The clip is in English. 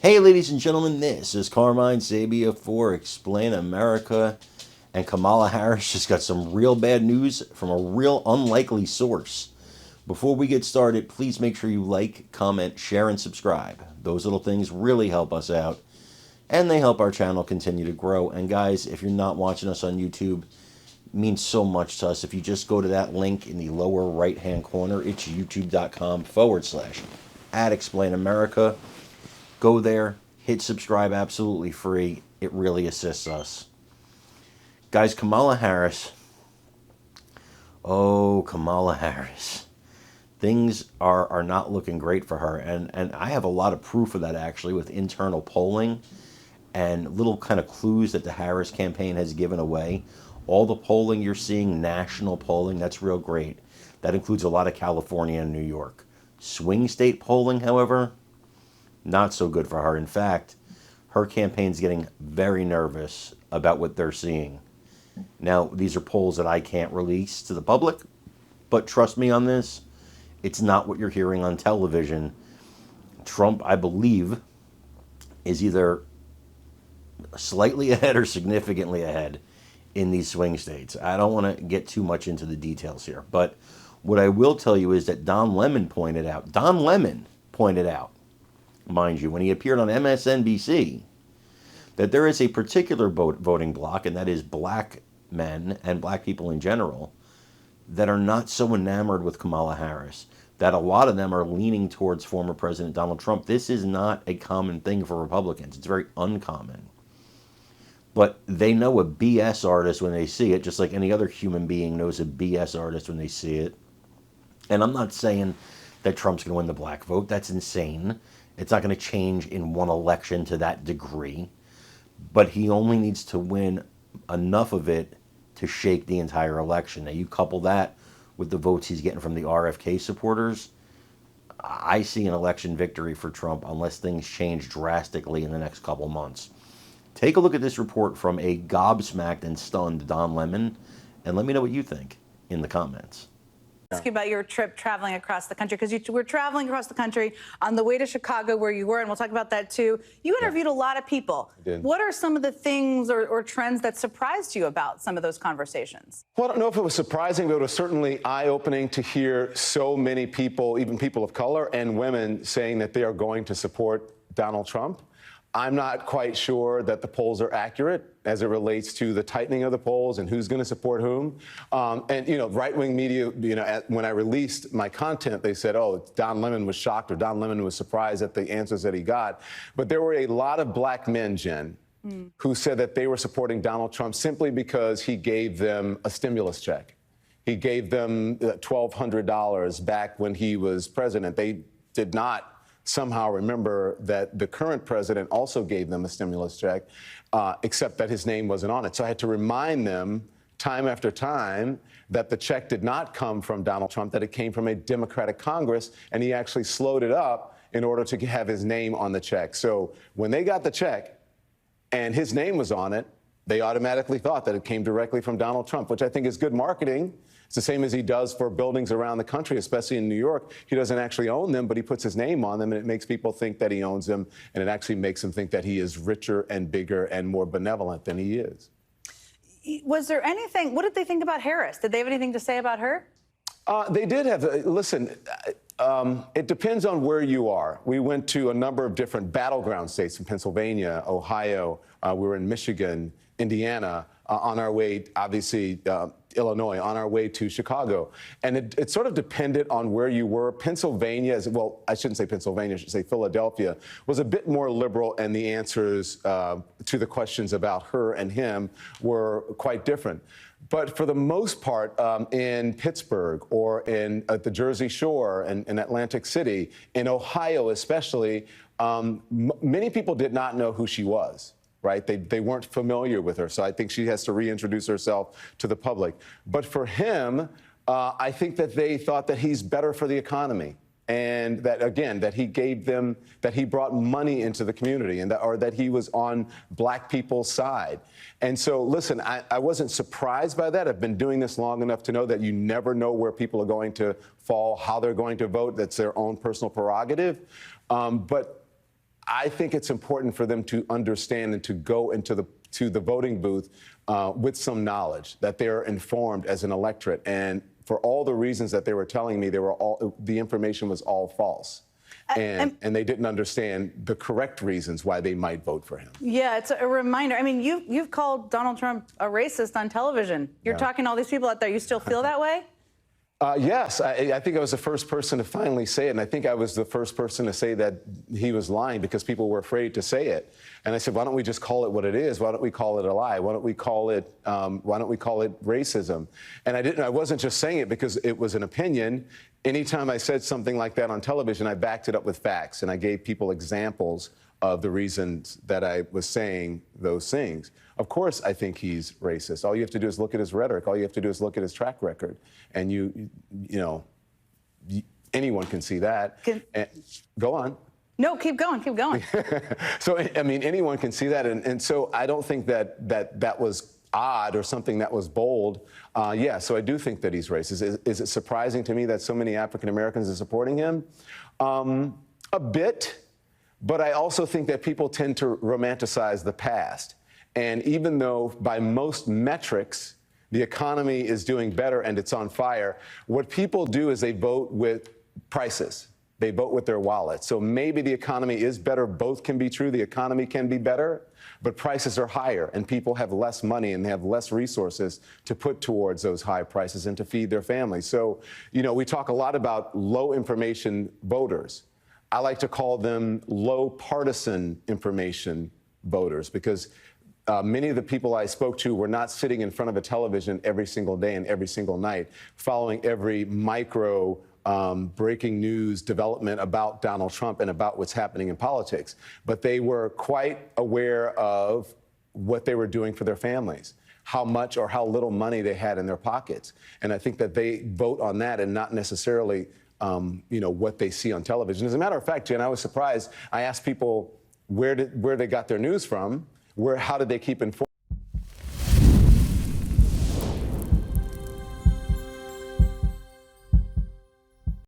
Hey, ladies and gentlemen, this is Carmine Sabia for Explain America. And Kamala Harris just got some real bad news from a real unlikely source. Before we get started, please make sure you like, comment, share, and subscribe. Those little things really help us out, and they help our channel continue to grow. And guys, if you're not watching us on YouTube, it means so much to us. If you just go to that link in the lower right-hand corner, it's youtube.com/at Explain America. Go there, hit subscribe absolutely free. It really assists us. Guys, Kamala Harris. Oh, Kamala Harris. Things are not looking great for her. And I have a lot of proof of that actually with internal polling and little kind of clues that the Harris campaign has given away. All the polling you're seeing, national polling, that's real great. That includes a lot of California and New York. Swing state polling, however, not so good for her. In fact, her campaign's getting very nervous about what they're seeing. Now, these are polls that I can't release to the public, but trust me on this, it's not what you're hearing on television. Trump, I believe, is either slightly ahead or significantly ahead in these swing states. I don't want to get too much into the details here, but what I will tell you is that Don Lemon pointed out, mind you, when he appeared on MSNBC, that there is a particular voting bloc, and that is black men and black people in general, that are not so enamored with Kamala Harris, that a lot of them are leaning towards former President Donald Trump. This is not a common thing for Republicans. It's very uncommon. But they know a BS artist when they see it, just like any other human being knows a BS artist when they see it. And I'm not saying that Trump's going to win the black vote. That's insane. It's not going to change in one election to that degree. But he only needs to win enough of it to shake the entire election. Now, you couple that with the votes he's getting from the RFK supporters, I see an election victory for Trump unless things change drastically in the next couple months. Take a look at this report from a gobsmacked and stunned Don Lemon, and let me know what you think in the comments. Ask you about your trip traveling across the country, because you were traveling across the country on the way to Chicago where you were, and we'll talk about that too. You interviewed a lot of people. I did. What are some of the things or trends that surprised you about some of those conversations? Well, I don't know if it was surprising, but it was certainly eye-opening to hear so many people, even people of color and women, saying that they are going to support Donald Trump. I'm not quite sure that the polls are accurate as it relates to the tightening of the polls and who's going to support whom. Right-wing media, when I released my content, they said, oh, Don Lemon was shocked or Don Lemon was surprised at the answers that he got. But there were a lot of black men, Jen, who said that they were supporting Donald Trump simply because he gave them a stimulus check. He gave them $1,200 back when he was president. They did not somehow remember that the current president also gave them a stimulus check, except that his name wasn't on it. So I had to remind them time after time that the check did not come from Donald Trump, that it came from a Democratic Congress, and he actually slowed it up in order to have his name on the check. So when they got the check and his name was on it, they automatically thought that it came directly from Donald Trump, which I think is good marketing. It's the same as he does for buildings around the country, especially in New York. He doesn't actually own them, but he puts his name on them, and it makes people think that he owns them, and it actually makes them think that he is richer and bigger and more benevolent than he is. Was there anything, what did they think about Harris? Did they have anything to say about her? They did have, listen, it depends on where you are. We went to a number of different battleground states in Pennsylvania, Ohio. We were in Michigan, Indiana, on our way, obviously, Illinois, on our way to Chicago. And it sort of depended on where you were. Pennsylvania, well, I shouldn't say Pennsylvania, I should say Philadelphia, was a bit more liberal, and the answers to the questions about her and him were quite different. But for the most part, in Pittsburgh or at the Jersey Shore and in Atlantic City, in Ohio especially, many people did not know who she was. Right? They weren't familiar with her. So I think she has to reintroduce herself to the public. But for him, I think that they thought that he's better for the economy. And that, again, that he gave them, that he brought money into the community, and or that he was on black people's side. And so, listen, I wasn't surprised by that. I've been doing this long enough to know that you never know where people are going to fall, how they're going to vote. That's their own personal prerogative. But I think it's important for them to understand and to go into the voting booth with some knowledge, that they're informed as an electorate. And for all the reasons that they were telling me, the information was all false. And they didn't understand the correct reasons why they might vote for him. Yeah, it's a reminder. I mean, you've called Donald Trump a racist on television. You're talking to all these people out there. You still feel that way? Yes, I think I was the first person to finally say it, and I think I was the first person to say that he was lying because people were afraid to say it. And I said, why don't we just call it what it is? Why don't we call it a lie? Why don't we call it racism? And I wasn't just saying it because it was an opinion. Anytime I said something like that on television, I backed it up with facts, and I gave people examples of the reasons that I was saying those things. Of course, I think he's racist. All you have to do is look at his rhetoric. All you have to do is look at his track record. And anyone can see that. Go on. No, keep going, keep going. So, I mean, anyone can see that. And so I don't think that was odd or something that was bold. So I do think that he's racist. Is it surprising to me that so many African Americans are supporting him? A bit. But I also think that people tend to romanticize the past. And even though by most metrics, the economy is doing better and it's on fire, what people do is they vote with prices. They vote with their wallets. So maybe the economy is better. Both can be true. The economy can be better, but prices are higher and people have less money and they have less resources to put towards those high prices and to feed their families. So, we talk a lot about low information voters. I like to call them low partisan information voters because many of the people I spoke to were not sitting in front of a television every single day and every single night, following every micro breaking news development about Donald Trump and about what's happening in politics. But they were quite aware of what they were doing for their families, how much or how little money they had in their pockets. And I think that they vote on that and not necessarily what they see on television. As a matter of fact, Jen, I was surprised. I asked people where they got their news from, how did they keep informed.